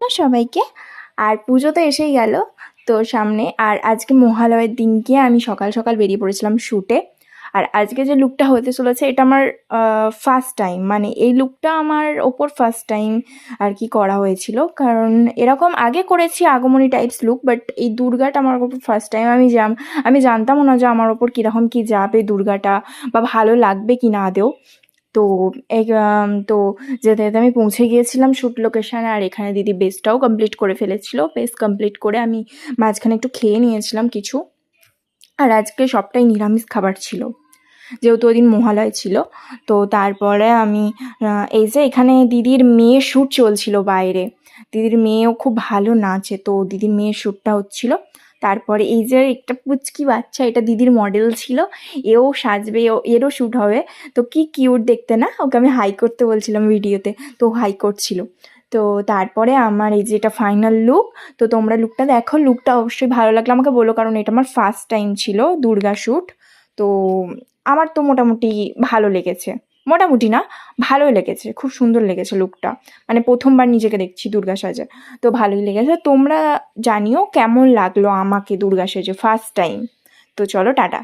না সবাইকে। আর পুজো তো এসেই গেল তো সামনে, আর আজকে মহালয়ের দিনকে আমি সকাল সকাল বেরিয়ে পড়েছিলাম শ্যুটে। আর আজকে যে লুকটা হতে চলেছে এটা আমার ফার্স্ট টাইম, মানে এই লুকটা আমার ওপর ফার্স্ট টাইম আর কি করা হয়েছিল। কারণ এরকম আগে করেছি আগমনী টাইপস লুক, বাট এই দুর্গাটা আমার ওপর ফার্স্ট টাইম। আমি জানতামও না যে আমার ওপর কীরকম কী যাবে দুর্গাটা, বা ভালো লাগবে কি না আদেও। তো তো যেতে যেতে আমি পৌঁছে গিয়েছিলাম শ্যুট লোকেশানে, আর এখানে দিদি বেসটাও কমপ্লিট করে ফেলেছিল। বেস কমপ্লিট করে আমি মাঝখানে একটু খেয়ে নিয়েছিলাম কিছু। আর আজকে সবটাই নিরামিষ খাবার ছিল, যেহেতু ওই দিন মহালয় ছিল। তো তারপরে আমি এই যে এখানে দিদির মেয়ের শ্যুট চলছিল বাইরে। দিদির মেয়েও খুব ভালো নাচে, তো দিদির মেয়ের শ্যুটটা হচ্ছিল। তারপরে এই যে একটা পুচকি বাচ্চা, এটা দিদির মডেল ছিল, এও সাজবে, এরও শ্যুট হবে। তো কি কিউট দেখতে না, ওকে আমি হাই করতে বলছিলাম ভিডিওতে, তো হাই করছিল। তো তারপরে আমার এই যে এটা ফাইনাল লুক। তো তোমরা লুকটা দেখো, লুকটা অবশ্যই ভালো লাগলে আমাকে বলো, কারণ এটা আমার ফার্স্ট টাইম ছিল দুর্গা শ্যুট। তো আমার তো মোটামুটি ভালো লেগেছে, মোটামুটি না ভালোই লেগেছে, খুব সুন্দর লেগেছে লুকটা। মানে প্রথমবার নিজেকে দেখছি দুর্গা সাজে, তো ভালোই লেগেছে। তোমরা জানিও কেমন লাগলো আমাকে দুর্গা সেজে ফার্স্ট টাইম। তো চলো টাটা।